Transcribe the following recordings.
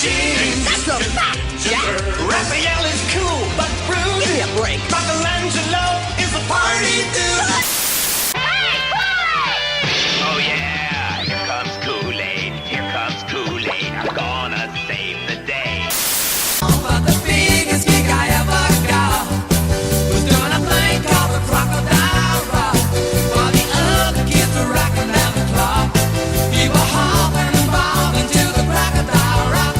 jeans. That's a fact, Jack. Raphael is cool, but rude. Give me a break. Michelangelo is a party dude. Hey, Kool-Aid! Oh yeah, here comes Kool-Aid. Here comes Kool-Aid. I'm gonna save the day. But the biggest gig I ever got was doing a thing called the Crocodile Rock. While the other kids were rocking down the clock, we were hopping and bobbing to the Crocodile Rock.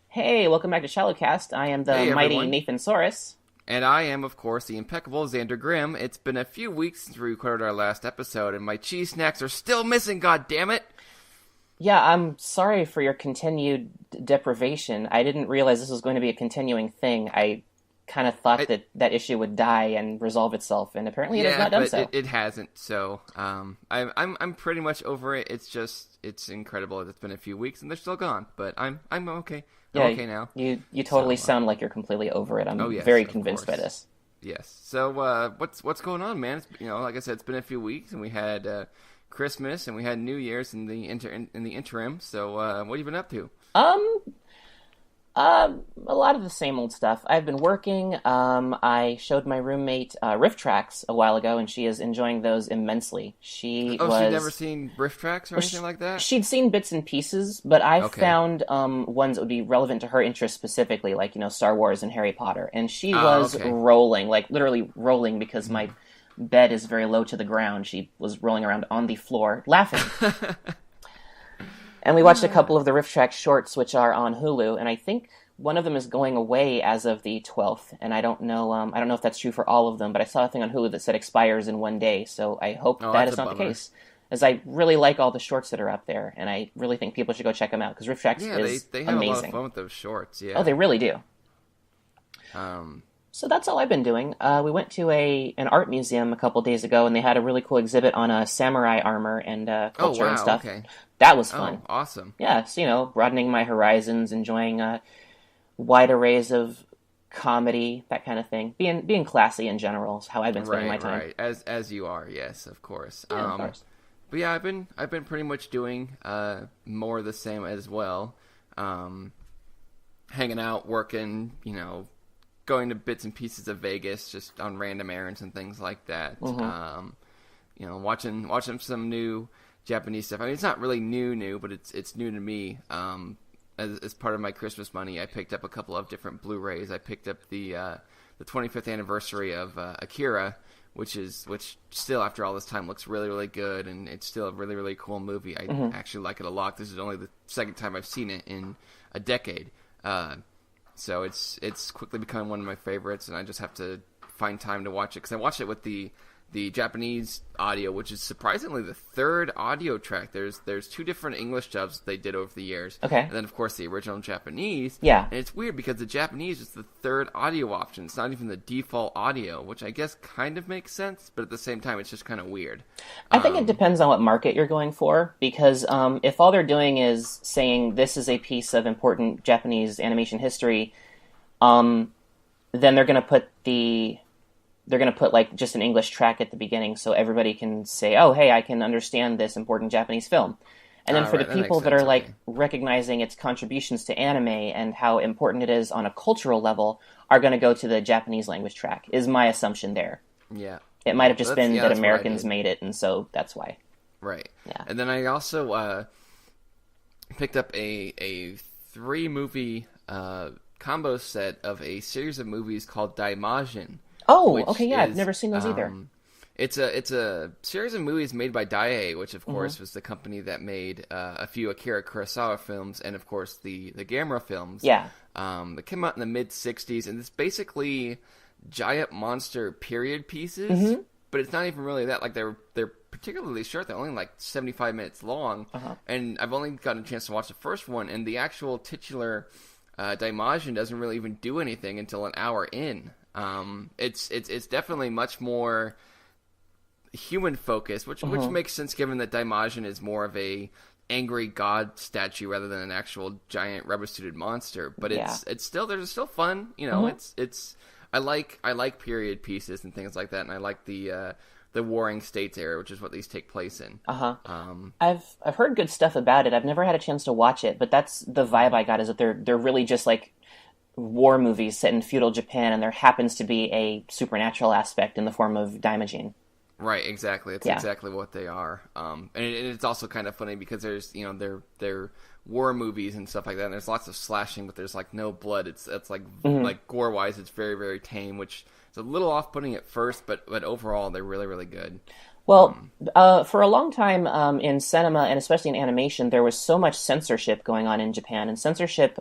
Hey, welcome back to ShallowCast. I am the mighty Nathan Soros. And I am, of course, the impeccable Xander Grimm. It's been a few weeks since we recorded our last episode, and my cheese snacks are still missing, goddammit! Yeah, I'm sorry for your continued deprivation. I didn't realize this was going to be a continuing thing. I kind of thought that issue would die and resolve itself, and apparently it has not done so. It hasn't, so I'm pretty much over it. It's incredible that it's been a few weeks and they're still gone, but I'm okay. I'm okay now. You totally sound like you're completely over it. I'm very convinced by this. Yes. So what's going on, man? It's, like I said, it's been a few weeks, and we had Christmas and we had New Year's in the interim. So what have you been up to? A lot of the same old stuff. I've been working. I showed my roommate riff tracks a while ago, and she is enjoying those immensely. She'd never seen riff tracks or anything like that? She'd seen bits and pieces, but I found ones that would be relevant to her interests specifically, like, Star Wars and Harry Potter. And she was rolling, like literally rolling, because my bed is very low to the ground. She was rolling around on the floor, laughing. And we watched a couple of the Riff Track shorts, which are on Hulu, and I think one of them is going away as of the 12th, and I don't know if that's true for all of them, but I saw a thing on Hulu that said expires in one day, so I hope that is not the case, as I really like all the shorts that are up there, and I really think people should go check them out, because Riff Tracks is amazing. They have a lot of fun with those shorts, yeah. Oh, they really do. So that's all I've been doing. We went to an art museum a couple days ago, and they had a really cool exhibit on samurai armor and culture and stuff. Okay. That was fun. Oh, awesome. Yeah, so, broadening my horizons, enjoying wide arrays of comedy, that kind of thing. Being classy in general is how I've been spending my time. Right, as you are, yes, of course. Yeah, of course. But yeah, I've been pretty much doing more of the same as well. Hanging out, working, going to bits and pieces of Vegas, just on random errands and things like that. Mm-hmm. Watching some new Japanese stuff. I mean, it's not really new, but it's new to me. As part of my Christmas money, I picked up a couple of different Blu-rays. I picked up the 25th anniversary of Akira, which still, after all this time, looks really, really good, and it's still a really, really cool movie. I actually like it a lot. This is only the second time I've seen it in a decade. So it's quickly become one of my favorites, and I just have to find time to watch it, because I watched it with the Japanese audio, which is surprisingly the third audio track. There's two different English dubs they did over the years. Okay. And then, of course, the original Japanese. Yeah. And it's weird, because the Japanese is the third audio option. It's not even the default audio, which I guess kind of makes sense, but at the same time, it's just kind of weird. I think it depends on what market you're going for, because if all they're doing is saying this is a piece of important Japanese animation history, then they're going to put like just an English track at the beginning, so everybody can say, oh, hey, I can understand this important Japanese film. And then for the people that are like recognizing its contributions to anime and how important it is on a cultural level, are going to go to the Japanese language track, is my assumption there. Yeah. It might have just been that Americans made it, and so that's why. Right. Yeah. And then I also picked up a 3-movie combo set of a series of movies called Daimajin. Oh, okay, yeah, I've never seen those either. It's a series of movies made by Daiei, which of course was the company that made a few Akira Kurosawa films, and of course the Gamera films. Yeah. That came out in the mid-'60s, and it's basically giant monster period pieces, but it's not even really that. Like, they're particularly short. They're only like 75 minutes long, and I've only gotten a chance to watch the first one, and the actual titular Daimajin doesn't really even do anything until an hour in. It's definitely much more human focused, which makes sense given that Daimajin is more of a angry god statue rather than an actual giant rubber suited monster. But it's still, there's still fun, it's I like period pieces and things like that, and I like the Warring States era, which is what these take place in. I've heard good stuff about it. I've never had a chance to watch it, but that's the vibe I got, is that they're really just like war movies set in feudal Japan, and there happens to be a supernatural aspect in the form of daimajin. Right, exactly. It's exactly what they are. And it's also kind of funny because there's, they're war movies and stuff like that, and there's lots of slashing, but there's like no blood. It's like like gore wise, it's very, very tame, which is a little off putting at first, but overall they're really, really good. Well, for a long time in cinema and especially in animation, there was so much censorship going on in Japan, and censorship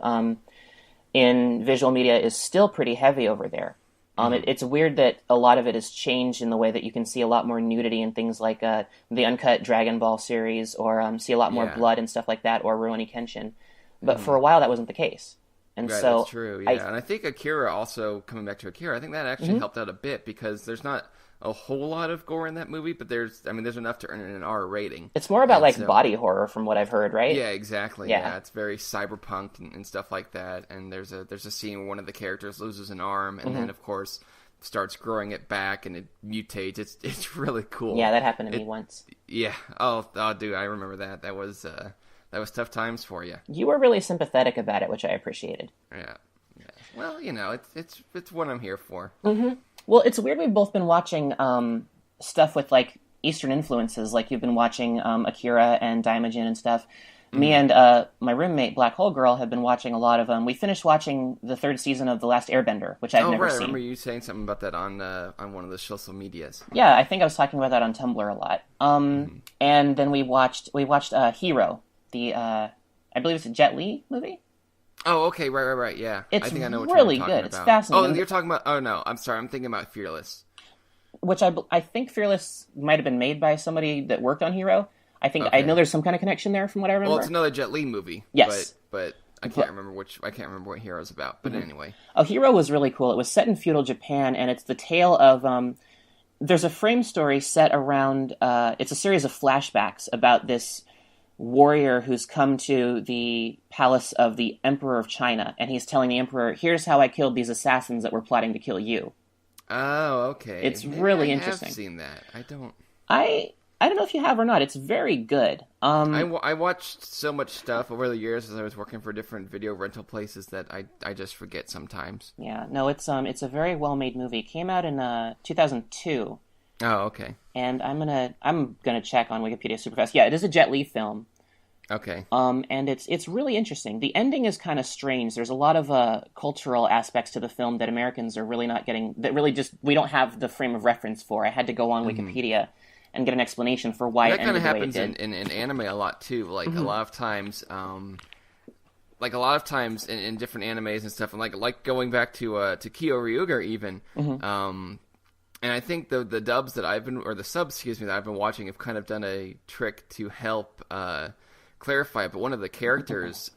in visual media is still pretty heavy over there. It's weird that a lot of it has changed in the way that you can see a lot more nudity in things like the uncut Dragon Ball series, or see a lot more blood and stuff like that, or Rurouni Kenshin. But for a while, that wasn't the case. And right, so that's true, yeah. And I think Akira also, coming back to Akira, I think that actually helped out a bit, because there's not a whole lot of gore in that movie, but there's enough to earn an R rating. It's more about body horror, from what I've heard, right? Yeah, exactly. Yeah, it's very cyberpunk and stuff like that. And there's a scene where one of the characters loses an arm, and then of course starts growing it back, and it mutates. It's really cool. Yeah, that happened to me once. Yeah. Oh, dude, I remember that. That was tough times for you. You were really sympathetic about it, which I appreciated. Yeah. Well, it's what I'm here for. Mm-hmm. Well, it's weird we've both been watching stuff with, like, Eastern influences. Like, you've been watching Akira and Daimajin and stuff. Me and my roommate, Black Hole Girl, have been watching a lot of... we finished watching the 3rd season of The Last Airbender, which I've never seen. I remember you saying something about that on one of the social medias. Yeah, I think I was talking about that on Tumblr a lot. And then we watched Hero, the... I believe it's a Jet Li movie? Oh, okay, right, yeah. It's I think I know what really you're good. About. It's fascinating. Oh, you're talking about... Oh, no, I'm sorry, I'm thinking about Fearless. Which I think Fearless might have been made by somebody that worked on Hero. I know there's some kind of connection there from what I remember. Well, it's another Jet Li movie. Yes. But I can't remember what Hero's about. But anyway. Oh, Hero was really cool. It was set in feudal Japan, and it's the tale of... there's a frame story set around... it's a series of flashbacks about this warrior who's come to the palace of the Emperor of China, and he's telling the Emperor, here's how I killed these assassins that were plotting to kill you. Oh, okay. It's really interesting. I have seen that. I don't know if you have or not. It's very good. I watched so much stuff over the years as I was working for different video rental places that I just forget sometimes. Yeah, no, it's a very well-made movie. It came out in 2002. Oh, okay. And I'm gonna check on Wikipedia super fast. Yeah, it is a Jet Li film. Okay. And it's really interesting. The ending is kind of strange. There's a lot of cultural aspects to the film that Americans are really not getting. That really just we don't have the frame of reference for. I had to go on Wikipedia and get an explanation for why it ended the way it did. That kind of happens in anime a lot too. Like a lot of times, in different animes and stuff, and like going back to Kyoryuger even. And I think the dubs that the subs, that I've been watching have kind of done a trick to help clarify it. But one of the characters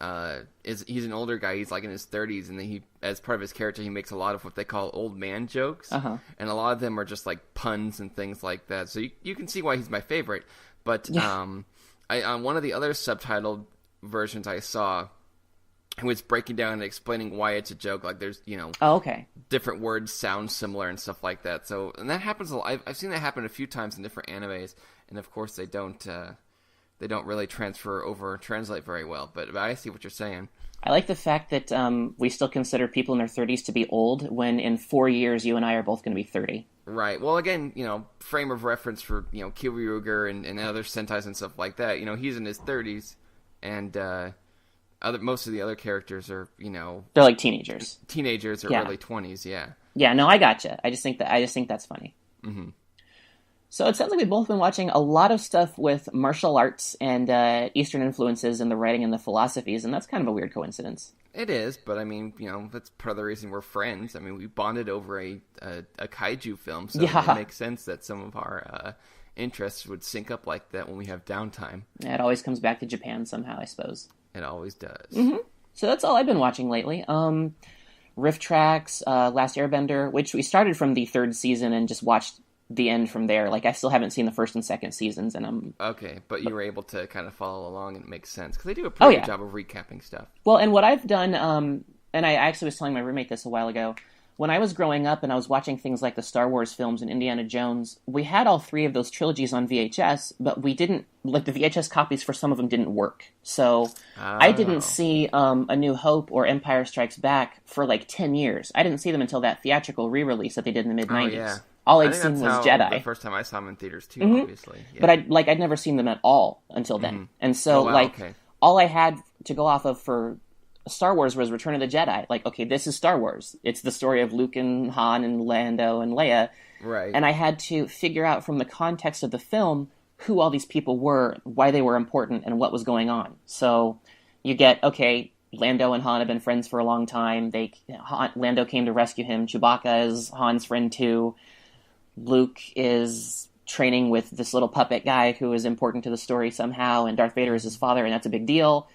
he's an older guy. He's like in his 30s, and he, as part of his character, he makes a lot of what they call old man jokes, and a lot of them are just like puns and things like that. So you can see why he's my favorite. But on one of the other subtitled versions I saw, who was breaking down and explaining why it's a joke. Like there's, different words sound similar and stuff like that. So, and that happens a lot. I've seen that happen a few times in different animes, and of course they don't really translate very well. But I see what you're saying. I like the fact that we still consider people in their 30s to be old, when in 4 years you and I are both going to be 30. Right. Well, again, frame of reference for, Kyoryuger and other Sentais and stuff like that. He's in his 30s, and most of the other characters are, they're like teenagers or early 20s. Yeah, no, I gotcha. I just think that's funny. So it sounds like we've both been watching a lot of stuff with martial arts and Eastern influences in the writing and the philosophies, and that's kind of a weird coincidence. It is, but I mean, that's part of the reason we're friends. I mean, we bonded over a kaiju film, so it makes sense that some of our interests would sync up like that when we have downtime. Yeah, it always comes back to Japan somehow, I suppose. It always does. So that's all I've been watching lately. Riff Tracks, Last Airbender, which we started from the 3rd season and just watched the end from there. Like, I still haven't seen the 1st and 2nd seasons, and I'm... Okay, but you were able to kind of follow along, and it makes sense, because they do a pretty good job of recapping stuff. Well, and what I've done, and I actually was telling my roommate this a while ago, when I was growing up and I was watching things like the Star Wars films and Indiana Jones, we had all three of those trilogies on VHS, but we didn't, like the VHS copies for some of them didn't work. So I didn't see A New Hope or Empire Strikes Back for like 10 years. I didn't see them until that theatrical re-release that they did in the mid-90s. Yeah. All I'd seen was Jedi. The first time I saw them in theaters too, obviously. Yeah. But I'd never seen them at all until then. And so all I had to go off of for Star Wars was Return of the Jedi. Like, okay, this is Star Wars. It's the story of Luke and Han and Lando and Leia. Right. And I had to figure out from the context of the film who all these people were, why they were important, and what was going on. So you get, okay, Lando and Han have been friends for a long time. Lando came to rescue him. Chewbacca is Han's friend too. Luke is training with this little puppet guy who is important to the story somehow, and Darth Vader is his father, and that's a big deal.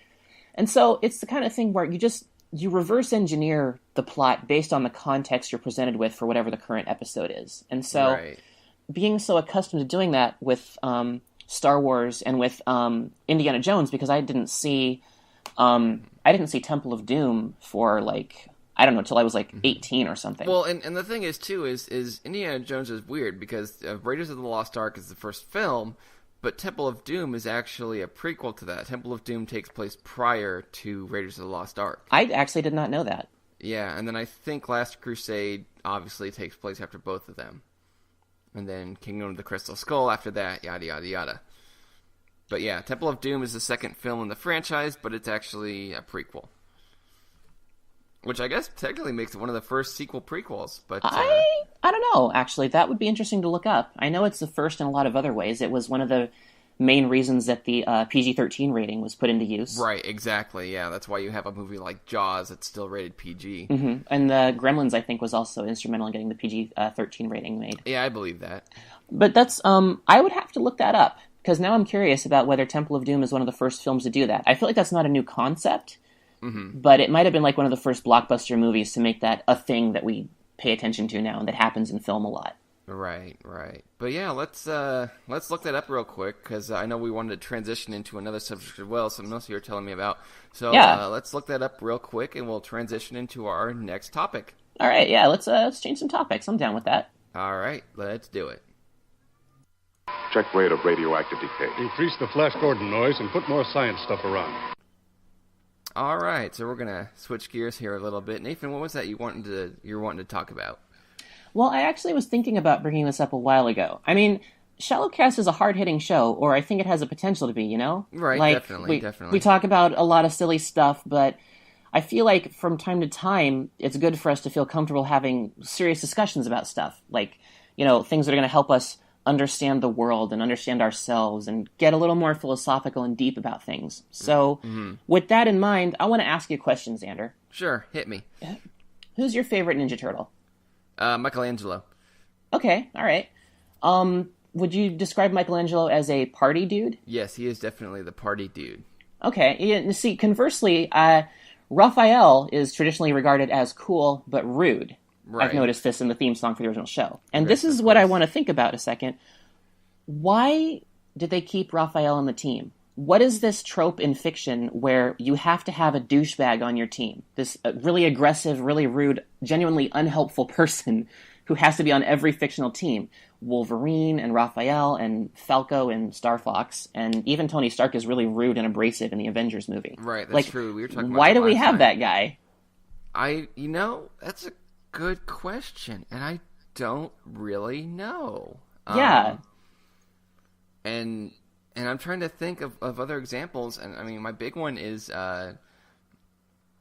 And so it's the kind of thing where you reverse engineer the plot based on the context you're presented with for whatever the current episode is. And so being so accustomed to doing that with Star Wars and with Indiana Jones, because I didn't see Temple of Doom for I don't know, until I was 18 or something. Well, and the thing is too is Indiana Jones is weird because Raiders of the Lost Ark is the first film, but Temple of Doom is actually a prequel to that. Temple of Doom takes place prior to Raiders of the Lost Ark. I actually did not know that. Yeah, and then I think Last Crusade obviously takes place after both of them. And then Kingdom of the Crystal Skull after that, yada, yada, yada. But yeah, Temple of Doom is the second film in the franchise, but it's actually a prequel. Which I guess technically makes it one of the first sequel prequels, but... I don't know, actually. That would be interesting to look up. I know it's the first in a lot of other ways. It was one of the main reasons that the PG-13 rating was put into use. Right, exactly, yeah. That's why you have a movie like Jaws that's still rated PG. Mm-hmm. And the Gremlins, I think, was also instrumental in getting the PG-13 rating made. Yeah, I believe that. But that's... I would have to look that up, because now I'm curious about whether Temple of Doom is one of the first films to do that. I feel like that's not a new concept. Mm-hmm. But it might have been one of the first blockbuster movies to make that a thing that we pay attention to now and that happens in film a lot. Right. But yeah, let's look that up real quick because I know we wanted to transition into another subject as well, something else you were telling me about. So let's look that up real quick and we'll transition into our next topic. All right, yeah, let's change some topics. I'm down with that. All right, let's do it. Check rate of radioactive decay. Increase the Flash Gordon noise and put more science stuff around. All right, so we're gonna switch gears here a little bit. Nathan, what was that you were wanting to talk about? Well, I actually was thinking about bringing this up a while ago. I mean, ShallowCast is a hard-hitting show, or I think it has a potential to be. You know, right? Definitely. We talk about a lot of silly stuff, but I feel like from time to time, it's good for us to feel comfortable having serious discussions about stuff, things that are going to help us understand the world and understand ourselves and get a little more philosophical and deep about things. So with that in mind, I want to ask you a question, Xander. Sure, hit me. Who's your favorite Ninja Turtle? Michelangelo. Okay, all right. Would you describe Michelangelo as a party dude? Yes, he is definitely the party dude. Okay, you see, conversely, Raphael is traditionally regarded as cool but rude. Right. I've noticed this in the theme song for the original show. And this is what I want to think about a second. Why did they keep Raphael on the team? What is this trope in fiction where you have to have a douchebag on your team? This really aggressive, really rude, genuinely unhelpful person who has to be on every fictional team. Wolverine and Raphael and Falco and Star Fox, and even Tony Stark is really rude and abrasive in the Avengers movie. Right, that's true. We were talking about why do we have that guy? That's a good question, and I don't really know. Yeah. And I'm trying to think of other examples, and I mean, my big one is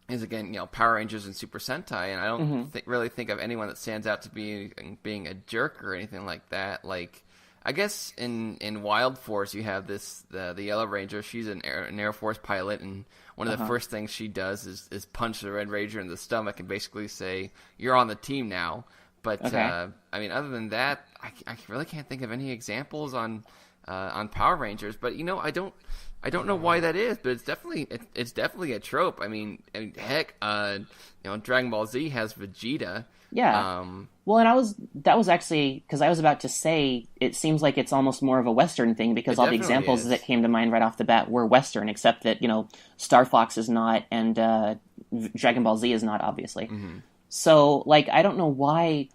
again, Power Rangers and Super Sentai, and I don't really think of anyone that stands out to being a jerk or anything like that. Like, I guess in Wild Force you have the Yellow Ranger. She's an Air Force pilot, and one of the first things she does is punch the Red Ranger in the stomach and basically say, "You're on the team now." But I mean, other than that, I really can't think of any examples on Power Rangers. But I don't know why that is, but it's definitely a trope. I mean heck, Dragon Ball Z has Vegeta. Yeah. Well, and that was actually because I was about to say it seems like it's almost more of a Western thing because all the examples that came to mind right off the bat were Western, except that Star Fox is not and Dragon Ball Z is not, obviously. So, like, I don't know why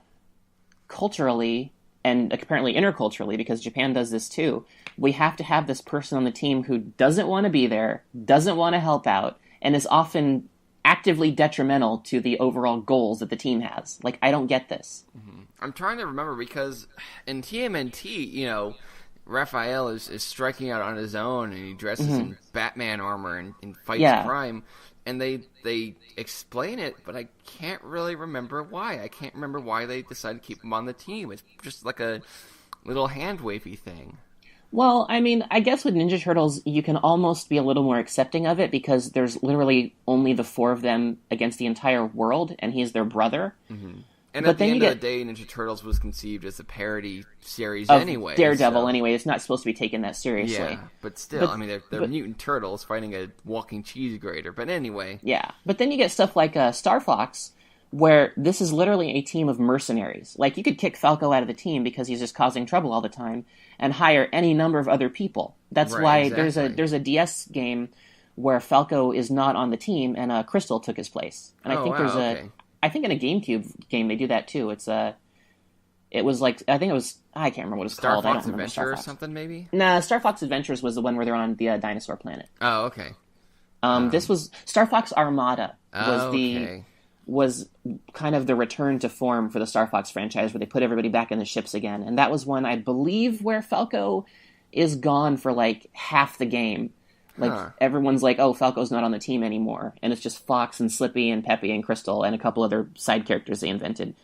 culturally, and apparently interculturally, because Japan does this too, we have to have this person on the team who doesn't want to be there, doesn't want to help out, and is often actively detrimental to the overall goals that the team has. Like, I don't get this. Mm-hmm. I'm trying to remember, because in TMNT, you know, Raphael is striking out on his own, and he dresses in Batman armor and fights crime. And they explain it, but I can't really remember why. I can't remember why they decided to keep him on the team. It's just like a little hand-wavy thing. Well, I mean, I guess with Ninja Turtles, you can almost be a little more accepting of it, because there's literally only the 4 of them against the entire world, and he's their brother. Mm-hmm. And at the end of the day, Ninja Turtles was conceived as a parody series anyway. Daredevil, anyway. It's not supposed to be taken that seriously. Yeah, but still, I mean, they're mutant turtles fighting a walking cheese grater. But anyway. Yeah, but then you get stuff like Star Fox, where this is literally a team of mercenaries. Like, you could kick Falco out of the team because he's just causing trouble all the time, and hire any number of other people. That's why exactly. there's a DS game where Falco is not on the team, and Crystal took his place. And I think I think in a GameCube game they do that too. It was like, I think it was, I can't remember what it's called. Star Fox Adventure or something, maybe? Nah, Star Fox Adventures was the one where they're on the dinosaur planet. Oh, okay. This was Star Fox Armada. Was kind of the return to form for the Star Fox franchise, where they put everybody back in the ships again. And that was one, I believe, where Falco is gone for like half the game. Like, everyone's like, oh, Falco's not on the team anymore. And it's just Fox and Slippy and Peppy and Crystal and a couple other side characters they invented.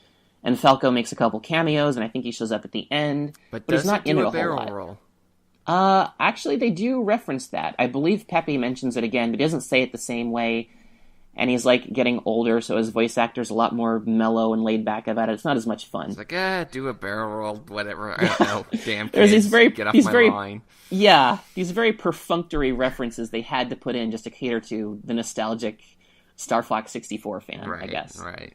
And Falco makes a couple cameos, and I think he shows up at the end. But he's not in it a whole lot. Roll? Actually, they do reference that. I believe Peppy mentions it again, but he doesn't say it the same way. And he's, like, getting older, so his voice actor's a lot more mellow and laid back about it. It's not as much fun. It's like, do a barrel roll, whatever. I don't know. Damn kids, get off my line. Yeah, these very perfunctory references they had to put in just to cater to the nostalgic Star Fox 64 fan, I guess. Right.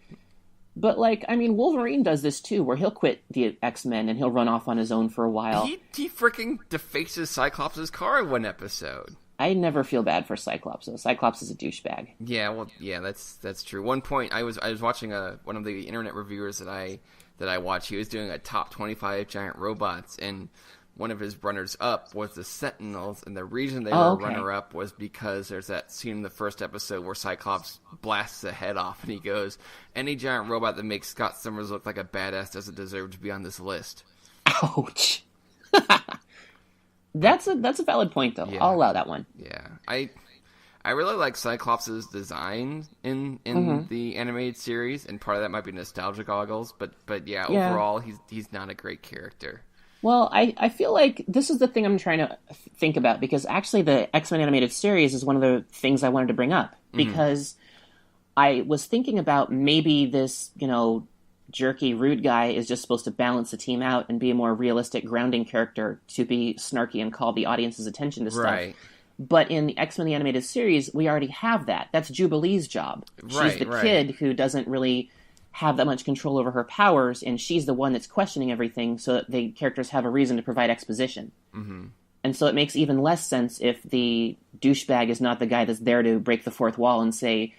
But, like, I mean, Wolverine does this, too, where he'll quit the X-Men and he'll run off on his own for a while. He freaking defaces Cyclops' car in one episode. I never feel bad for Cyclops, though. Cyclops is a douchebag. Yeah, well, yeah, that's true. One point, I was watching one of the internet reviewers that I watch. He was doing a top 25 giant robots, and one of his runners-up was the Sentinels, and the reason they were runner-up was because there's that scene in the first episode where Cyclops blasts the head off, and he goes, any giant robot that makes Scott Summers look like a badass doesn't deserve to be on this list. Ouch. That's a valid point, though. Yeah. I'll allow that one. Yeah. I really like Cyclops' design in the animated series, and part of that might be nostalgia goggles, but overall, he's not a great character. Well, I feel like this is the thing I'm trying to think about, because actually the X-Men animated series is one of the things I wanted to bring up, because I was thinking about maybe this, jerky, rude guy is just supposed to balance the team out and be a more realistic, grounding character to be snarky and call the audience's attention to stuff. Right. But in the X-Men the Animated Series, we already have that. That's Jubilee's job. She's the kid who doesn't really have that much control over her powers, and she's the one that's questioning everything, so that the characters have a reason to provide exposition. Mm-hmm. And so it makes even less sense if the douchebag is not the guy that's there to break the fourth wall and say,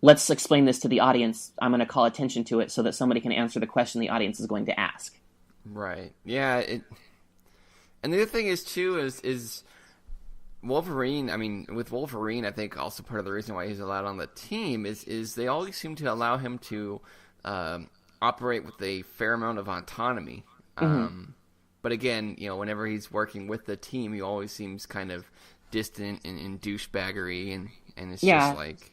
let's explain this to the audience. I'm going to call attention to it so that somebody can answer the question the audience is going to ask. Right. Yeah. And the other thing is, too, is Wolverine. I mean, with Wolverine, I think also part of the reason why he's allowed on the team is they always seem to allow him to operate with a fair amount of autonomy. But again, whenever he's working with the team, he always seems kind of distant and douchebaggery, and it's just like,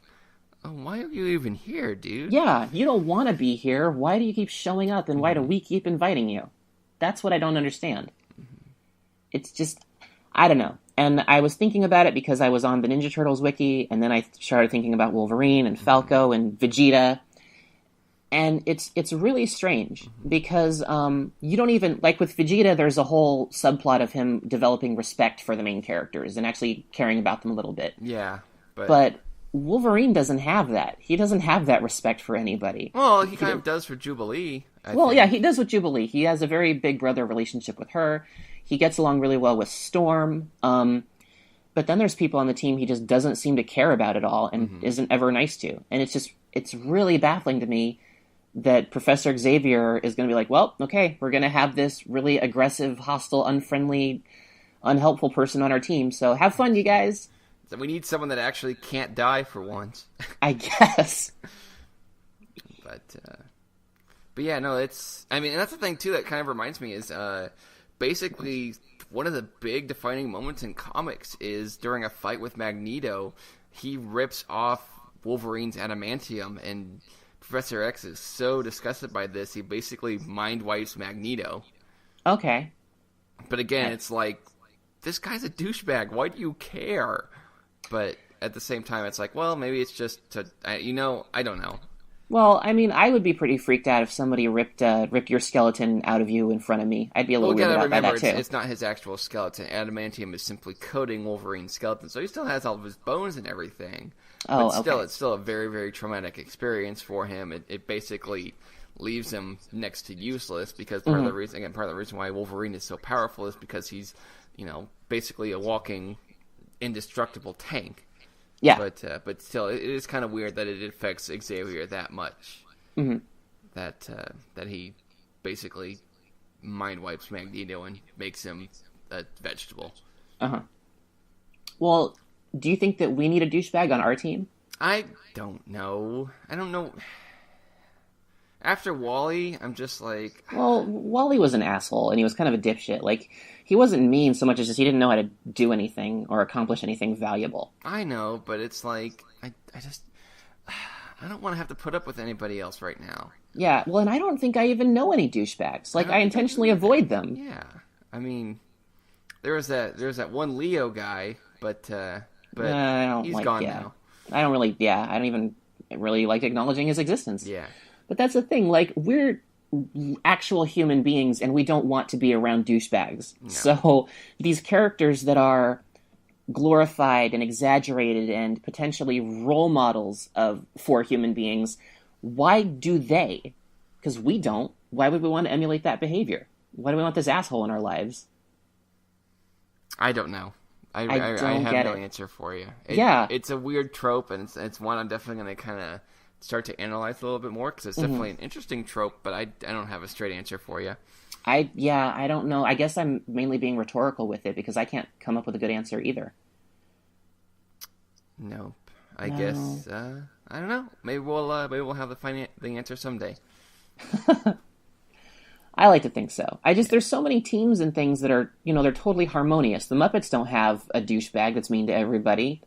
oh, why are you even here, dude? Yeah, you don't want to be here. Why do you keep showing up, and why do we keep inviting you? That's what I don't understand. It's just, I don't know. And I was thinking about it because I was on the Ninja Turtles wiki, and then I started thinking about Wolverine and Falco and Vegeta. And it's really strange because you don't even, like with Vegeta, there's a whole subplot of him developing respect for the main characters and actually caring about them a little bit. Yeah. But Wolverine doesn't have that. He doesn't have that respect for anybody. Well, he kind of does for Jubilee. I think. Yeah, he does with Jubilee. He has a very big brother relationship with her. He gets along really well with Storm. But then there's people on the team he just doesn't seem to care about at all and isn't ever nice to. And it's really baffling to me that Professor Xavier is going to be like, well, okay, we're going to have this really aggressive, hostile, unfriendly, unhelpful person on our team, so have fun, you guys. So we need someone that actually can't die for once. I guess. But yeah, no, it's... I mean, and that's the thing, too, that kind of reminds me is basically one of the big defining moments in comics is during a fight with Magneto, he rips off Wolverine's adamantium, and Professor X is so disgusted by this, he basically mind wipes Magneto. Okay. But again, it's like, this guy's a douchebag, why do you care? But at the same time, it's like, well, maybe it's just I don't know. Well, I mean, I would be pretty freaked out if somebody ripped your skeleton out of you in front of me. I'd be a little weirded out by that, too. It's not his actual skeleton. Adamantium is simply coating Wolverine's skeleton, so he still has all of his bones and everything. Oh, but still, okay. It's still a very, very traumatic experience for him. It basically leaves him next to useless, because part of the reason why Wolverine is so powerful is because he's, basically a walking, indestructible tank. Yeah. But still, it is kind of weird that it affects Xavier that much. Mm-hmm. That he basically mind wipes Magneto and makes him a vegetable. Uh-huh. Well, do you think that we need a douchebag on our team? I don't know. After Wally, I'm just like... Well, Wally was an asshole, and he was kind of a dipshit. Like, he wasn't mean so much as just he didn't know how to do anything or accomplish anything valuable. I know, but it's like, I don't want to have to put up with anybody else right now. Yeah, well, and I don't think I even know any douchebags. Like, I intentionally avoid them. Yeah, I mean, there's that one Leo guy, but he's gone now. I don't even really like acknowledging his existence. Yeah. But that's the thing, like, we're actual human beings, and we don't want to be around douchebags. No. So these characters that are glorified and exaggerated and potentially role models for human beings, why do they? Because we don't. Why would we want to emulate that behavior? Why do we want this asshole in our lives? I don't know. I have no answer for you. It's a weird trope, and it's one I'm definitely going to kind of start to analyze a little bit more, because it's definitely an interesting trope, but I don't have a straight answer for you. I don't know. I guess I'm mainly being rhetorical with it, because I can't come up with a good answer either. Nope. I guess I don't know. Maybe we'll have the answer someday. I like to think so. There's so many teams and things that are, they're totally harmonious. The Muppets don't have a douchebag that's mean to everybody.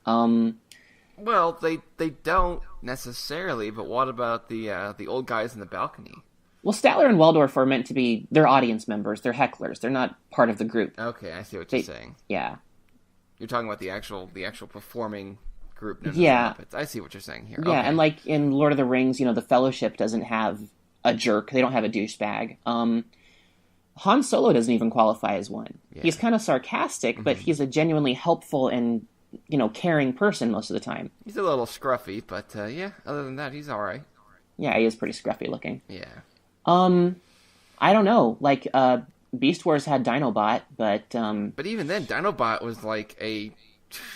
Well, they don't necessarily, but what about the old guys in the balcony? Well, Statler and Waldorf are meant to be, they're audience members, they're hecklers, they're not part of the group. Okay, I see what you're saying. Yeah. You're talking about the actual performing group known as the Muppets. I see what you're saying here. Yeah, okay. And like in Lord of the Rings, the Fellowship doesn't have a jerk, they don't have a douchebag. Han Solo doesn't even qualify as one. Yeah. He's kind of sarcastic, but he's a genuinely helpful and caring person most of the time. He's a little scruffy, but other than that, he's all right. Yeah, he is pretty scruffy looking. Yeah. I don't know. Like, Beast Wars had Dinobot, but... But even then, Dinobot was like a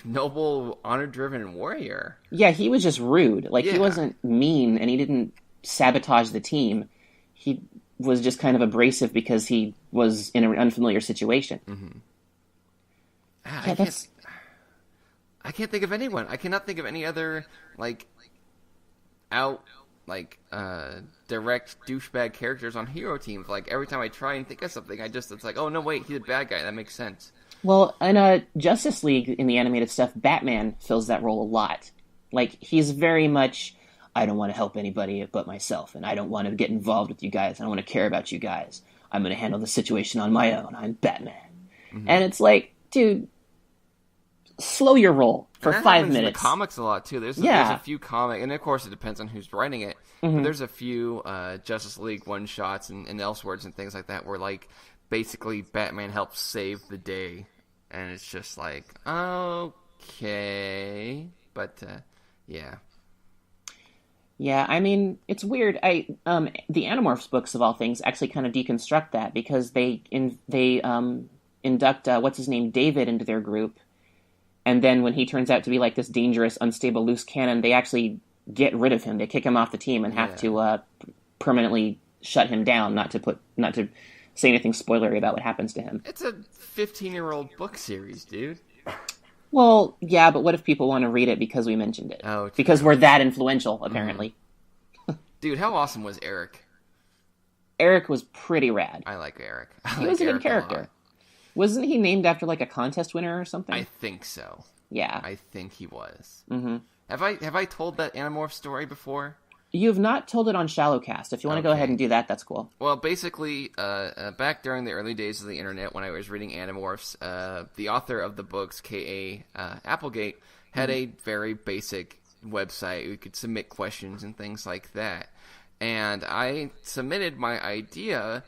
noble, honor-driven warrior. Yeah, he was just rude. Like, he wasn't mean, and he didn't sabotage the team. He was just kind of abrasive because he was in an unfamiliar situation. Mm-hmm. I can't think of anyone. I cannot think of any other, direct douchebag characters on hero teams. Like, every time I try and think of something, it's like, oh, no, wait, he's a bad guy. That makes sense. Well, in Justice League, in the animated stuff, Batman fills that role a lot. Like, he's very much, I don't want to help anybody but myself, and I don't want to get involved with you guys. I don't want to care about you guys. I'm going to handle the situation on my own. I'm Batman. Mm-hmm. And it's like, dude, slow your roll for 5 minutes. In the comics a lot too. There's a few comic, and of course it depends on who's writing it. Mm-hmm. But there's a few Justice League one shots and Elseworlds and things like that where basically Batman helps save the day, and it's just like, okay, but yeah. Yeah, I mean, it's weird. The Animorphs books of all things actually kind of deconstruct that, because they induct what's his name, David, into their group. And then when he turns out to be like this dangerous, unstable, loose cannon, they actually get rid of him. They kick him off the team and have to permanently shut him down, not to say anything spoilery about what happens to him. It's a 15-year-old book series, dude. Well, yeah, but what if people want to read it because we mentioned it? Oh, because we're that influential, apparently. Dude, how awesome was Eric? Eric was pretty rad. I like Eric. He was a good character. Wasn't he named after like a contest winner or something? I think so. Yeah. I think he was. Mm-hmm. Have I told that Animorphs story before? You have not told it on ShallowCast. If you want to go ahead and do that, that's cool. Well, basically, back during the early days of the internet, when I was reading Animorphs, the author of the books, K.A. Applegate, had a very basic website. We could submit questions and things like that. And I submitted my idea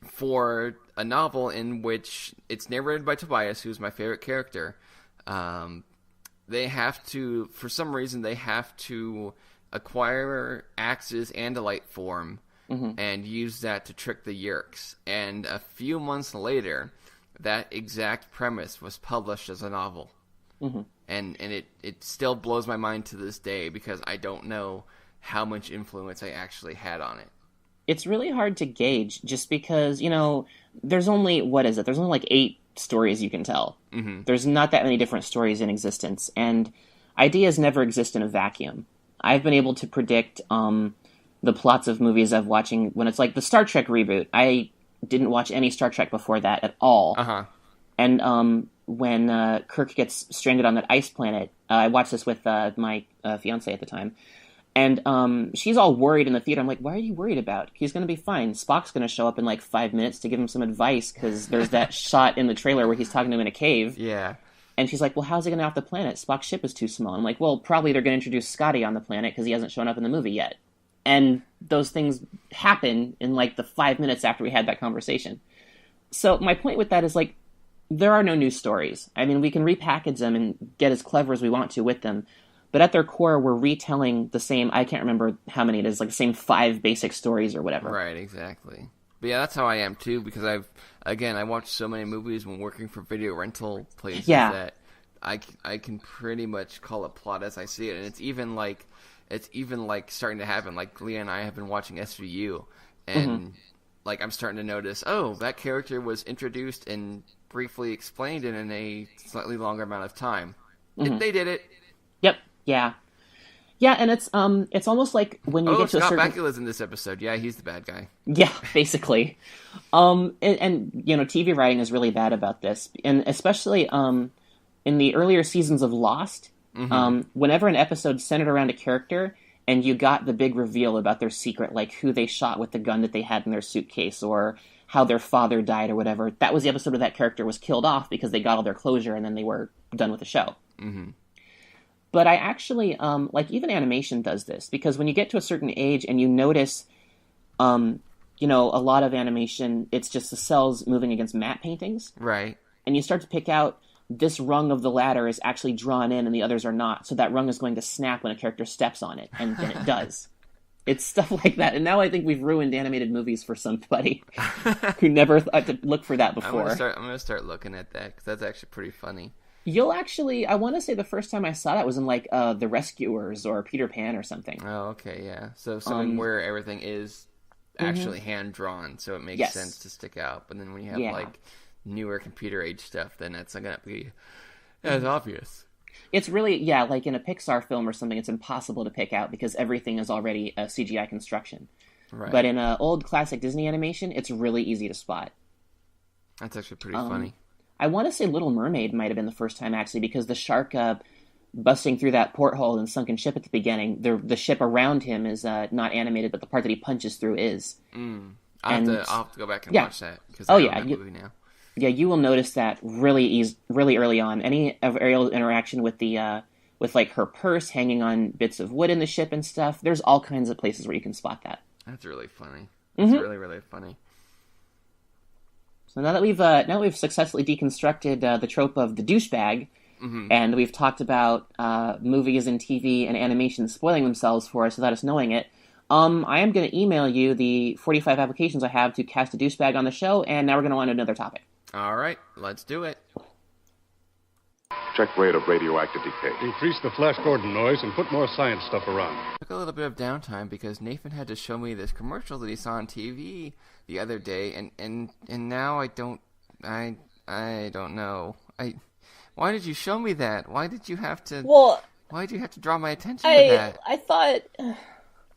for a novel in which it's narrated by Tobias, who's my favorite character. They have to, for some reason, acquire axes and a light form and use that to trick the Yeerks. And a few months later, that exact premise was published as a novel. And it still blows my mind to this day because I don't know how much influence I actually had on it. It's really hard to gauge just because, there's only, There's only like 8 stories you can tell. There's not that many different stories in existence, and ideas never exist in a vacuum. I've been able to predict the plots of movies I've watching when it's like the Star Trek reboot. I didn't watch any Star Trek before that at all. And when Kirk gets stranded on that ice planet, I watched this with my fiance at the time, and she's all worried in the theater. I'm like, why are you worried about? He's going to be fine. Spock's going to show up in like 5 minutes to give him some advice, because there's that shot in the trailer where he's talking to him in a cave. Yeah. And she's like, well, how's he going to get off the planet? Spock's ship is too small. I'm like, well, probably they're going to introduce Scotty on the planet because he hasn't shown up in the movie yet. And those things happen in like the 5 minutes after we had that conversation. So my point with that is like, there are no new stories. I mean, we can repackage them and get as clever as we want to with them. But at their core, we're retelling the same, I can't remember how many it is, like the same 5 basic stories or whatever. Right, exactly. But yeah, that's how I am too, because I watched so many movies when working for video rental places that I can pretty much call a plot as I see it. And it's even like starting to happen. Like Leah and I have been watching SVU, and like I'm starting to notice, oh, that character was introduced and briefly explained in a slightly longer amount of time. They did it. Yep. Yeah. Yeah, and it's almost like when you get to Scott a certain... Bakula's in this episode. Yeah, he's the bad guy. Yeah, basically. And TV writing is really bad about this, and especially in the earlier seasons of Lost, whenever an episode centered around a character and you got the big reveal about their secret, like who they shot with the gun that they had in their suitcase, or how their father died or whatever, that was the episode where that character was killed off because they got all their closure and then they were done with the show. But I actually, even animation does this, because when you get to a certain age and you notice, a lot of animation, it's just the cells moving against matte paintings. Right. And you start to pick out this rung of the ladder is actually drawn in and the others are not. So that rung is going to snap when a character steps on it, and then it does. It's stuff like that. And now I think we've ruined animated movies for somebody who never thought to look for that before. I'm going to start looking at that, because that's actually pretty funny. You'll actually, I want to say the first time I saw that was in like The Rescuers or Peter Pan or something. Oh, okay, yeah. So something where everything is actually hand-drawn, so it makes sense to stick out. But then when you have like newer computer age stuff, then it's not going to be as obvious. It's really, like in a Pixar film or something, it's impossible to pick out because everything is already a CGI construction. Right. But in old classic Disney animation, it's really easy to spot. That's actually pretty funny. I want to say Little Mermaid might have been the first time, actually, because the shark busting through that porthole in Sunken Ship at the beginning, the ship around him is not animated, but the part that he punches through is. I'll have to go back and watch that, because I know that movie now. Yeah, you will notice that really early on. Any of Ariel's interaction with the with like her purse hanging on bits of wood in the ship and stuff, there's all kinds of places where you can spot that. That's really funny. That's really, really funny. So now that we've successfully deconstructed the trope of the douchebag, and we've talked about movies and TV and animation spoiling themselves for us without us knowing it, I am going to email you the 45 applications I have to cast a douchebag on the show, and now we're going to on to another topic. All right, let's do it. Check rate of radioactive decay. Increase the Flash Gordon noise and put more science stuff around. Took a little bit of downtime because Nathan had to show me this commercial that he saw on TV the other day, and now I don't know. Why did you show me that? Why did you have to? Well, why did you have to draw my attention to that? I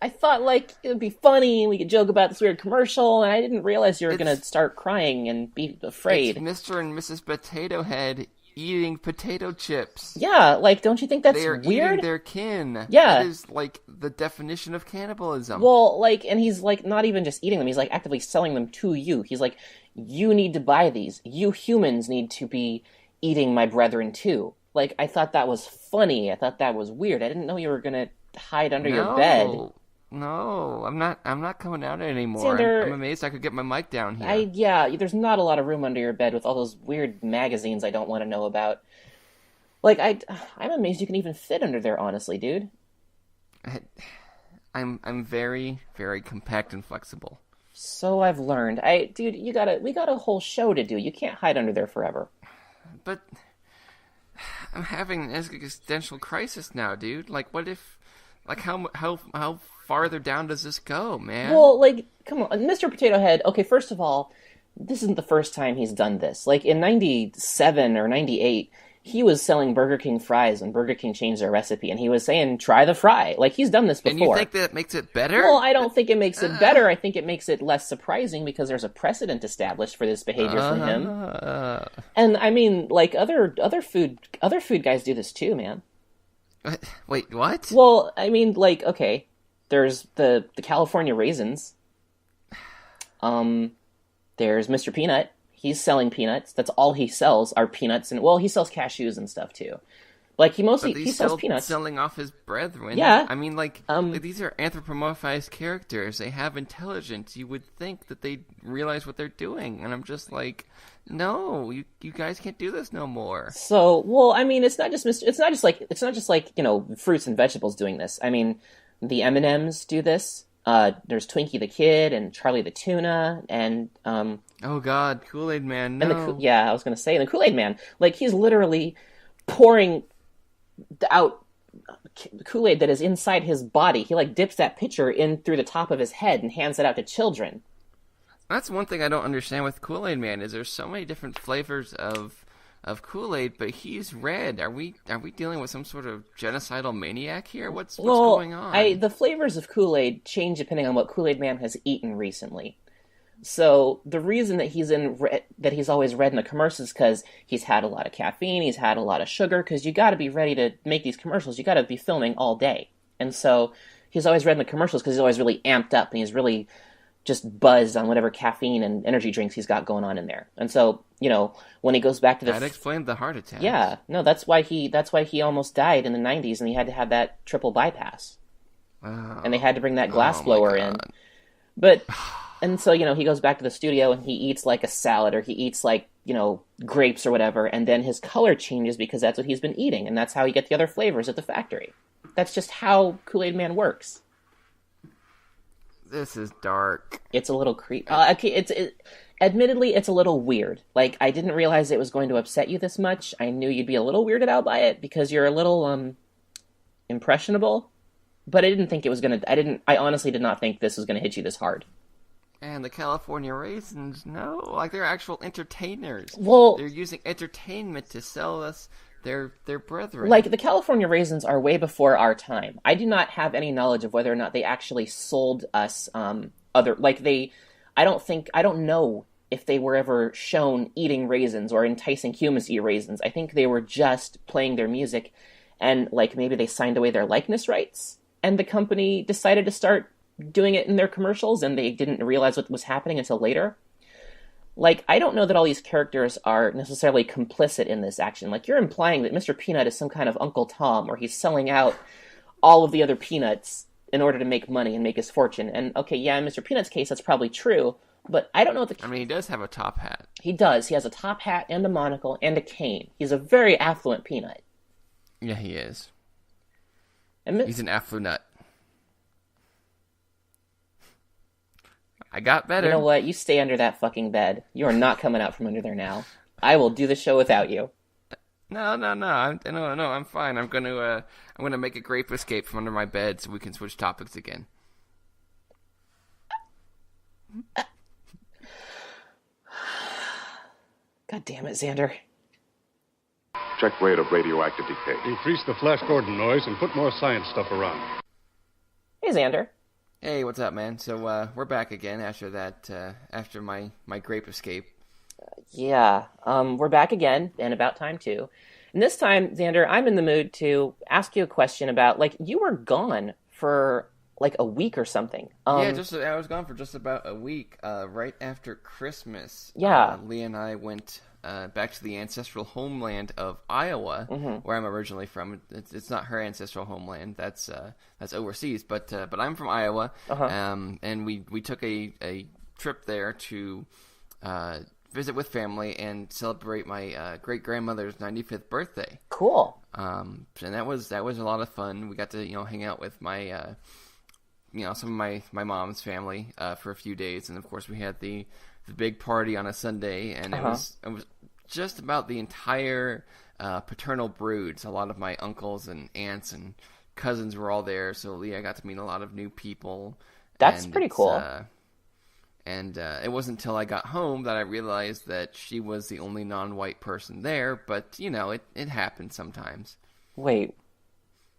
thought like it would be funny and we could joke about this weird commercial, and I didn't realize you were going to start crying and be afraid. It's Mr. and Mrs. Potato Head eating potato chips. Yeah, like, don't you think that's weird? They are eating their kin. Yeah. That is, like, the definition of cannibalism. Well, like, and he's, like, not even just eating them, he's, like, actively selling them to you. He's like, you need to buy these. You humans need to be eating my brethren, too. Like, I thought that was funny. I thought that was weird. I didn't know you were gonna hide under your bed. No, I'm not coming out anymore. Xander, I'm amazed I could get my mic down here. There's not a lot of room under your bed with all those weird magazines I don't want to know about. Like, I'm amazed you can even fit under there, honestly, dude. I'm very, very compact and flexible. So I've learned. Dude, we got a whole show to do. You can't hide under there forever. But I'm having an existential crisis now, dude. Like, what if, like, how farther down does this go, man? Well, like, come on, Mr. Potato Head. Okay, first of all, this isn't the first time he's done this. Like, in 97 or 98, he was selling Burger King fries when Burger King changed their recipe, and he was saying, try the fry. Like, he's done this before. And you think that makes it better? Well, I don't think it makes it better. I think it makes it less surprising because there's a precedent established for this behavior from him. And, I mean, like, other food guys do this too, man. Wait, what? Well, I mean, like, okay, there's the California raisins. There's Mr. Peanut. He's selling peanuts. That's all he sells are peanuts, and well, he sells cashews and stuff too. Like he sells peanuts. Selling off his brethren. Yeah. I mean, like these are anthropomorphized characters. They have intelligence. You would think that they realize what they're doing, and I'm just like, no, you guys can't do this no more. So, well, I mean, it's not just like fruits and vegetables doing this. I mean, the M&Ms do this. There's Twinkie the Kid and Charlie the Tuna and oh God, Kool-Aid Man. No. And I was gonna say the Kool-Aid Man. Like he's literally pouring out Kool-Aid that is inside his body. He like dips that pitcher in through the top of his head and hands it out to children. That's one thing I don't understand with Kool-Aid Man is there's so many different flavors of Kool-Aid, but he's red. Are we dealing with some sort of genocidal maniac here? What's going on? The flavors of Kool-Aid change depending on what Kool-Aid Man has eaten recently. So the reason that he's always red in the commercials is because he's had a lot of caffeine, he's had a lot of sugar, because you got to be ready to make these commercials. You got to be filming all day. And so he's always red in the commercials because he's always really amped up and he's really just buzzed on whatever caffeine and energy drinks he's got going on in there. And so, when he goes back to that explained the heart attack. Yeah, no, that's why he almost died in the 90s and he had to have that triple bypass. Oh, and they had to bring that glass blower in. But, and so, he goes back to the studio and he eats like a salad or he eats like, grapes or whatever, and then his color changes because that's what he's been eating, and that's how you get the other flavors at the factory. That's just how Kool-Aid Man works. This is dark. It's a little creepy. Admittedly, it's a little weird. Like, I didn't realize it was going to upset you this much. I knew you'd be a little weirded out by it because you're a little, impressionable. But I didn't think it was gonna... I honestly did not think this was gonna hit you this hard. And the California Raisins, no. Like, they're actual entertainers. Well... They're using entertainment to sell us their brethren. Like, the California Raisins are way before our time. I do not have any knowledge of whether or not they actually sold us, I don't know if they were ever shown eating raisins or enticing humans to eat raisins. I think they were just playing their music and, like, maybe they signed away their likeness rights and the company decided to start doing it in their commercials and they didn't realize what was happening until later. Like, I don't know that all these characters are necessarily complicit in this action. Like, you're implying that Mr. Peanut is some kind of Uncle Tom or he's selling out all of the other peanuts in order to make money and make his fortune. And, okay, yeah, in Mr. Peanut's case, that's probably true, but I don't know what I mean, he does have a top hat. He does. He has a top hat and a monocle and a cane. He's a very affluent peanut. Yeah, he is. And he's an affluent. I got better. You know what? You stay under that fucking bed. You are not coming out from under there now. I will do the show without you. No. I'm fine. I'm gonna make a grape escape from under my bed so we can switch topics again. God damn it, Xander. Check rate of radioactive decay. Increase the Flash Gordon noise and put more science stuff around. Hey, Xander. Hey, what's up, man? So we're back again after that. After my grape escape. Yeah, we're back again, and about time too. And this time, Xander, I'm in the mood to ask you a question about, like, you were gone for like a week or something. I was gone for just about a week. Right after Christmas. Yeah, Leah and I went back to the ancestral homeland of Iowa, where I'm originally from. It's not her ancestral homeland. That's overseas. But I'm from Iowa, and we took a trip there to visit with family and celebrate my great grandmother's 95th birthday. Cool. And that was a lot of fun. We got to hang out with my some of my mom's family for a few days, and of course we had the big party on a Sunday, and it was just about the entire paternal broods. A lot of my uncles and aunts and cousins were all there, so Leah got to meet a lot of new people. That's pretty cool. And it wasn't until I got home that I realized that she was the only non-white person there, but, it happens sometimes. Wait.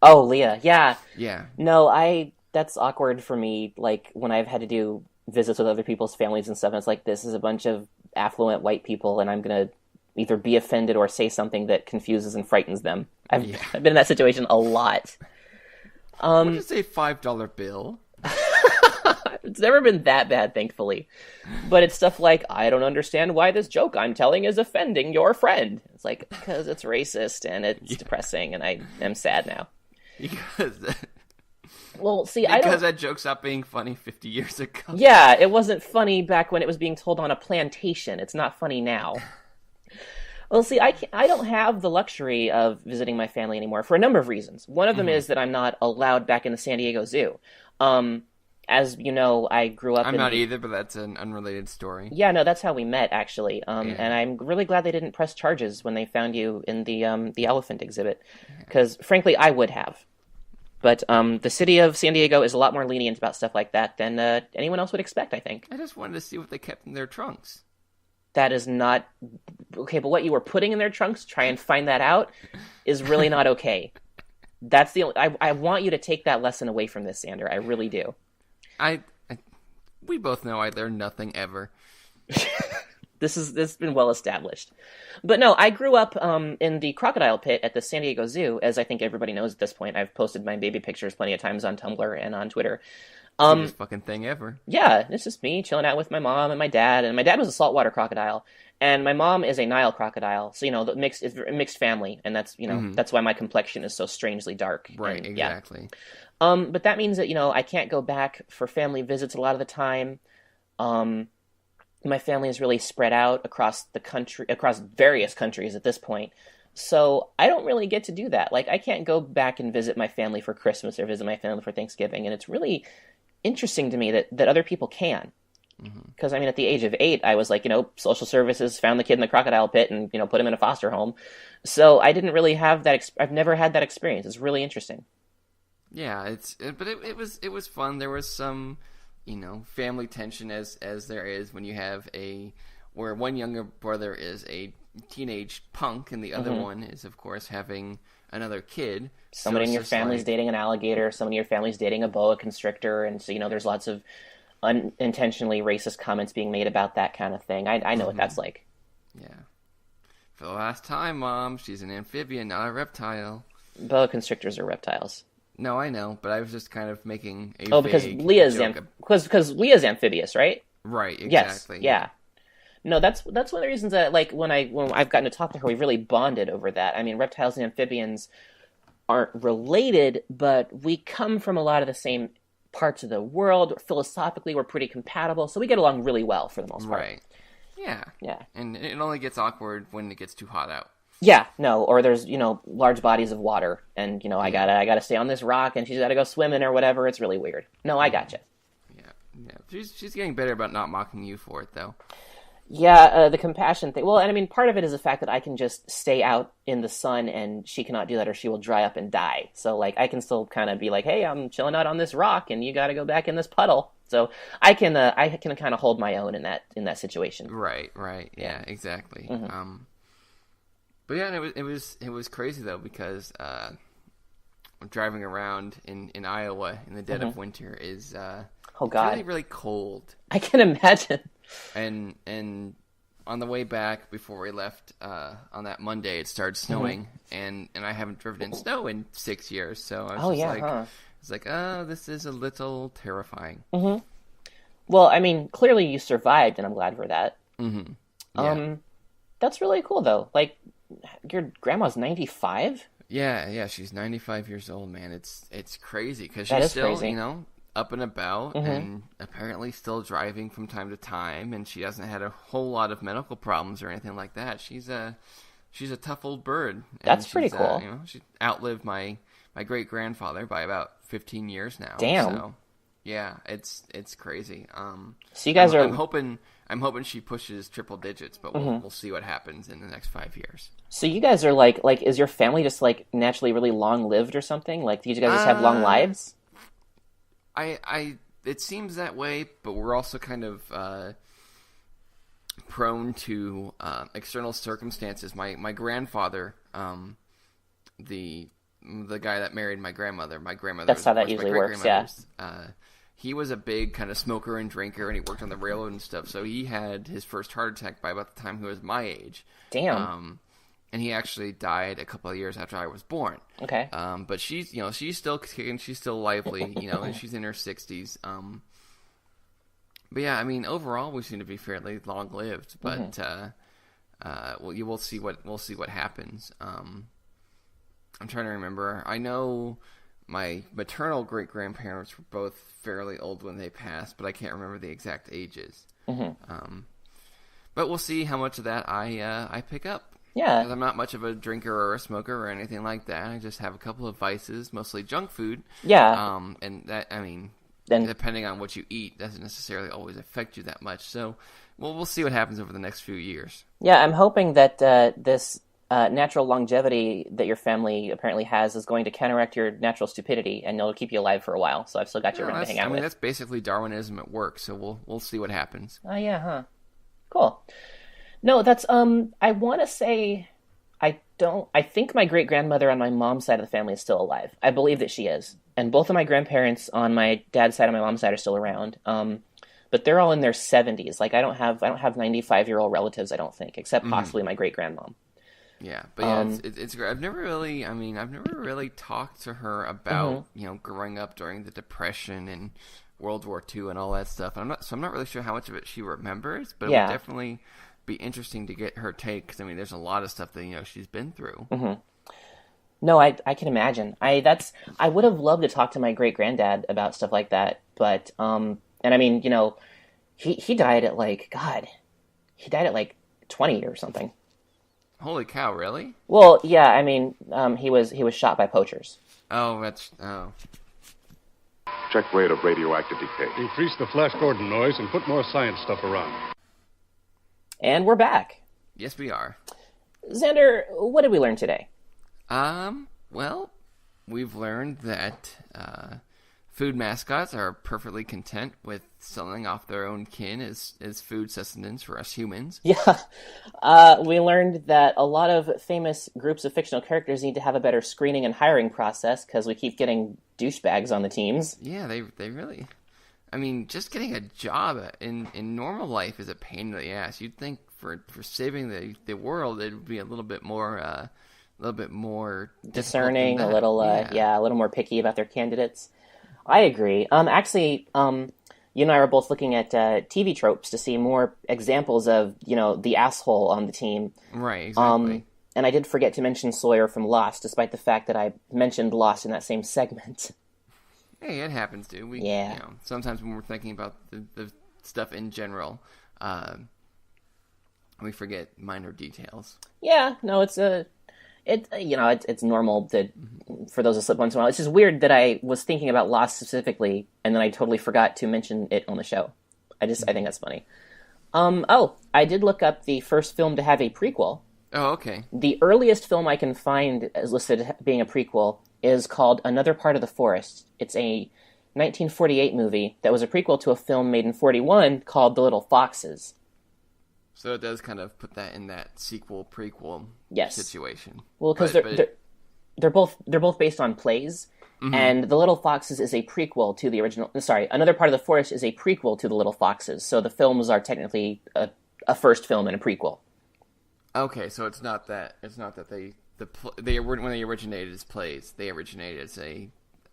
Oh, Leah, yeah. Yeah. No, that's awkward for me, like, when I've had to do visits with other people's families and stuff, and it's like, this is a bunch of affluent white people, and I'm going to either be offended or say something that confuses and frightens them. I've been in that situation a lot. What did you say, $5 bill? It's never been that bad, thankfully. But it's stuff like, I don't understand why this joke I'm telling is offending your friend. It's like, because it's racist and it's depressing, and I am sad now. Well, see, because that joke stopped being funny 50 years ago. Yeah, it wasn't funny back when it was being told on a plantation. It's not funny now. Well, see, I don't have the luxury of visiting my family anymore for a number of reasons. One of them is that I'm not allowed back in the San Diego Zoo. As you know, I grew up I'm not either, but that's an unrelated story. Yeah, no, that's how we met, actually. And I'm really glad they didn't press charges when they found you in the elephant exhibit. Because, frankly, I would have. But the city of San Diego is a lot more lenient about stuff like that than anyone else would expect, I think. I just wanted to see what they kept in their trunks. That is not... Okay, but what you were putting in their trunks, try and find that out, is really not okay. That's the only... I want you to take that lesson away from this, Xander. I really do. We both know I learned nothing ever. This has been well established. But no, I grew up in the crocodile pit at the San Diego Zoo, as I think everybody knows at this point. I've posted my baby pictures plenty of times on Tumblr and on Twitter. Biggest fucking thing ever. Yeah, it's just me chilling out with my mom and my dad. And my dad was a saltwater crocodile, and my mom is a Nile crocodile. So the mixed family, and that's that's why my complexion is so strangely dark. Right, and, exactly. Yeah. But that means that I can't go back for family visits a lot of the time. My family is really spread out across the country, across various countries at this point. So I don't really get to do that. Like, I can't go back and visit my family for Christmas or visit my family for Thanksgiving. And it's really interesting to me that other people can. Because, at the age of 8, I was like, social services found the kid in the crocodile pit and, put him in a foster home. So I didn't really have that. I've never had that experience. It's really interesting. Yeah, but it was fun. There was some, family tension as there is when you have where one younger brother is a teenage punk and the other one is, of course, having another kid. Somebody in your family's dating an alligator. Somebody in your family's dating a boa constrictor, and so there's lots of unintentionally racist comments being made about that kind of thing. I know what that's like. Yeah. For the last time, Mom, she's an amphibian, not a reptile. Boa constrictors are reptiles. No, I know, but I was just kind of making a because Leah's because Leah's amphibious, right? Right, exactly. Yes, yeah. No, that's one of the reasons that when I've gotten to talk to her, we've really bonded over that. Reptiles and amphibians aren't related, but we come from a lot of the same parts of the world. Philosophically, we're pretty compatible, so we get along really well for the most part. Right. Yeah. Yeah. And it only gets awkward when it gets too hot out. Yeah, no, or there's, large bodies of water, and, I gotta stay on this rock, and she's gotta go swimming or whatever. It's really weird. No, I gotcha. Yeah. She's getting better about not mocking you for it, though. Yeah, the compassion thing. Well, and I mean, part of it is the fact that I can just stay out in the sun and she cannot do that or she will dry up and die. So, like, I can still kind of be like, hey, I'm chilling out on this rock and you got to go back in this puddle. So I can kind of hold my own in that situation. Right. Yeah, exactly. But yeah, and it was crazy though because driving around in Iowa in the dead of winter is oh god, really really cold. I can imagine. And on the way back before we left on that Monday, it started snowing, and I haven't driven in snow in 6 years, so I was it's like, oh, this is a little terrifying. Well, I mean, clearly you survived, and I'm glad for that. Yeah. That's really cool though. Like, your grandma's 95. Yeah, she's 95 years old, man. It's crazy because That she's is still, crazy. Up and about and apparently still driving from time to time, and she hasn't had a whole lot of medical problems or anything like that. She's a tough old bird. And That's pretty cool. She outlived my great grandfather by about 15 years now. Damn. So, yeah, it's crazy. So you guys I'm hoping she pushes triple digits, but we'll see what happens in the next 5 years. So you guys are like, is your family just like naturally really long lived or something? Like, do you guys just have long lives? It seems that way, but we're also kind of prone to external circumstances. My grandfather, the guy that married my grandmother. That's how that usually works. Yeah. He was a big kind of smoker and drinker, and he worked on the railroad and stuff. So he had his first heart attack by about the time he was my age. Damn. And he actually died a couple of years after I was born. Okay. But she's still kicking, she's still lively, and she's in her 60s. But yeah, I mean, overall we seem to be fairly long lived. But we'll see what happens. I'm trying to remember. I know my maternal great grandparents were both fairly old when they passed, but I can't remember the exact ages. But we'll see how much of that I pick up. Yeah. Because I'm not much of a drinker or a smoker or anything like that. I just have a couple of vices, mostly junk food. Yeah. And that, I mean, Then, depending on what you eat, doesn't necessarily always affect you that much. So, we'll see what happens over the next few years. Yeah, I'm hoping that this natural longevity that your family apparently has is going to counteract your natural stupidity, and it'll keep you alive for a while. So I've still got you around to hang out with. That's basically Darwinism at work. So we'll see what happens. Oh yeah, huh? Cool. No, that's I want to say I think my great grandmother on my mom's side of the family is still alive. I believe that she is, and both of my grandparents on my dad's side and my mom's side are still around. But they're all in their 70s. Like I don't have 95-year-old relatives. I don't think, except possibly my great grandmom. Yeah, but yeah, it's great. I've never really talked to her about growing up during the Depression and World War II and all that stuff. I'm not really sure how much of it she remembers, but it would definitely be interesting to get her take, because I mean, there's a lot of stuff that she's been through. No, I can imagine. I would have loved to talk to my great granddad about stuff like that, but and I mean, he died at like 20 or something. Holy cow! Really? Well, yeah. I mean, he was shot by poachers. Check rate of radioactive decay. Increase the Flash Gordon noise and put more science stuff around. And we're back. Yes, we are. Xander, what did we learn today? Well, we've learned that food mascots are perfectly content with selling off their own kin as food sustenance for us humans. Yeah. We learned that a lot of famous groups of fictional characters need to have a better screening and hiring process because we keep getting douchebags on the teams. Yeah, they really... I mean, just getting a job in normal life is a pain in the ass. You'd think for saving the world, it would be a little bit more discerning, a little a little more picky about their candidates. I agree. Actually, you and I were both looking at TV tropes to see more examples of the asshole on the team. Right. Exactly. And I did forget to mention Sawyer from Lost, despite the fact that I mentioned Lost in that same segment. Hey, it happens, dude. Sometimes when we're thinking about the stuff in general, we forget minor details. Yeah, no, it's normal for those to slip once in a while. It's just weird that I was thinking about Lost specifically, and then I totally forgot to mention it on the show. I think that's funny. I did look up the first film to have a prequel. Oh, okay. The earliest film I can find as listed being a prequel is called Another Part of the Forest. It's a 1948 movie that was a prequel to a film made in 41 called The Little Foxes. So it does kind of put that in that sequel prequel situation. Well, because they're both based on plays, and The Little Foxes is a prequel to the original. Sorry, Another Part of the Forest is a prequel to The Little Foxes. So the films are technically a first film and a prequel. Okay, so it's not that they when they originated as plays, they originated as a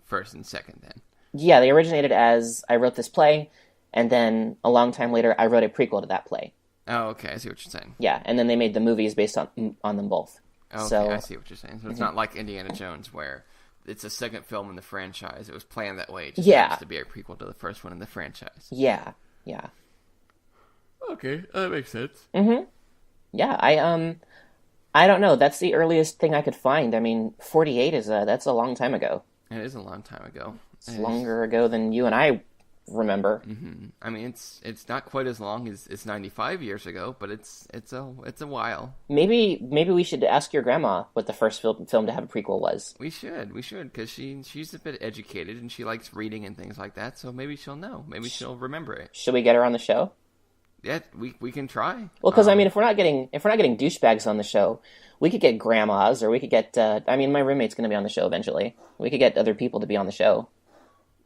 first and second then. Yeah, they originated as I wrote this play, and then a long time later I wrote a prequel to that play. Oh, okay, I see what you're saying. Yeah, and then they made the movies based on them both. Okay, so, I see what you're saying. So it's not like Indiana Jones where it's a second film in the franchise. It was planned that way. It just happens to be a prequel to the first one in the franchise. Yeah. Okay, that makes sense. Yeah, I don't know. That's the earliest thing I could find. I mean, 48 that's a long time ago. It is a long time ago. It's longer ago than you and I remember. I mean, it's not quite as long as it's 95 years ago, but it's a while. Maybe we should ask your grandma what the first film to have a prequel was. We should, because she's a bit educated and she likes reading and things like that. So maybe she'll know. Maybe she'll remember it. Should we get her on the show? Yeah, we can try. Well, because I mean, if we're not getting douchebags on the show, we could get grandmas, or we could get. I mean, my roommate's going to be on the show eventually. We could get other people to be on the show.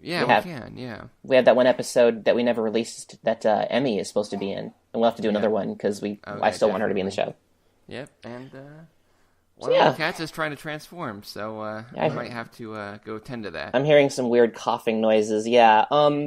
Yeah, we can. Yeah, we have that one episode that we never released that Emmy is supposed to be in, and we'll have to do another one because I still want her to be in the show. Yep, and one of the cats is trying to transform, so I might have to go tend to that. I'm hearing some weird coughing noises. Yeah.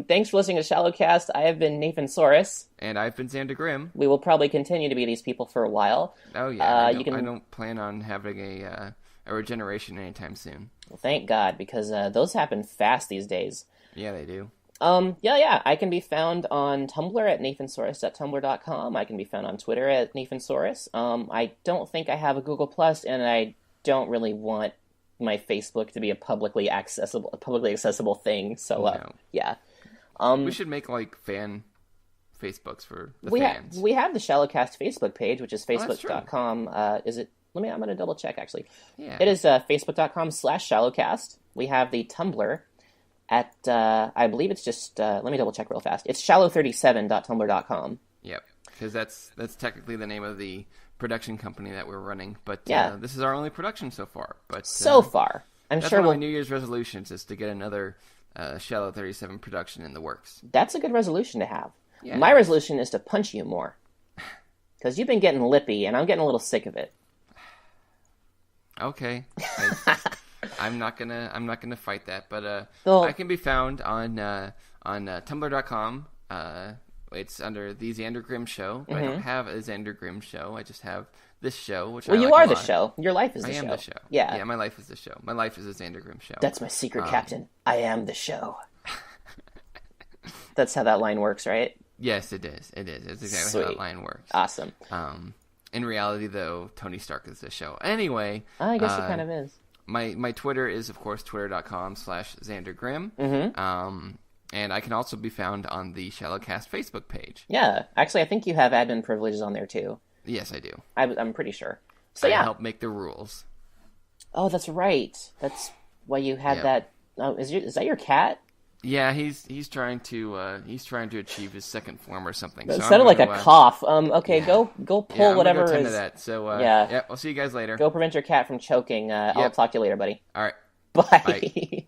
Thanks for listening to ShallowCast. I have been Nathan Soros. And I've been Xander Grimm. We will probably continue to be these people for a while. Oh yeah. I don't plan on having a regeneration anytime soon. Well, thank God, because those happen fast these days. Yeah, they do. Yeah. I can be found on Tumblr at nathansoros.tumblr.com. I can be found on Twitter at nathansoros. I don't think I have a Google Plus, and I don't really want my Facebook to be a publicly accessible thing. So, no. Yeah. We should make like fan Facebooks for the fans. We have the ShallowCast Facebook page, which is facebook.com. Is it? I'm going to double check actually. Yeah. It is facebook.com/ShallowCast. We have the Tumblr at, I believe it's just, let me double check real fast. It's shallow37.tumblr.com. Yep, because that's technically the name of the production company that we're running. But this is our only production so far. But so far, I'm that's sure one of my New Year's resolutions is to get another Shallow 37 production in the works. That's a good resolution to have. Yeah, my resolution is to punch you more, because you've been getting lippy, and I'm getting a little sick of it. Okay. I'm not gonna fight that, but I can be found on tumblr.com. It's under the Xander Grimm Show, but I don't have a Xander Grimm Show. I just have this show, which you are the show. Your life is the show. I am the show. Yeah, my life is the show. My life is a Xander Grimm show. That's my secret, Captain. I am the show. That's how that line works, right? Yes, it is. It's exactly how that line works. Awesome. In reality, though, Tony Stark is the show. Anyway, I guess it kind of is. My Twitter is, of course, twitter.com/XanderGrimm. And I can also be found on the ShallowCast Facebook page. Yeah. Actually, I think you have admin privileges on there, too. Yes, I do. I'm pretty sure. So, I help make the rules. Oh, that's right. That's why you had that. Oh, is that your cat? Yeah, he's trying to achieve his second form or something. It sounded like a cough. Okay, go pull whatever is. to that. So yeah, I'll see you guys later. Go prevent your cat from choking. I'll talk to you later, buddy. All right. Bye.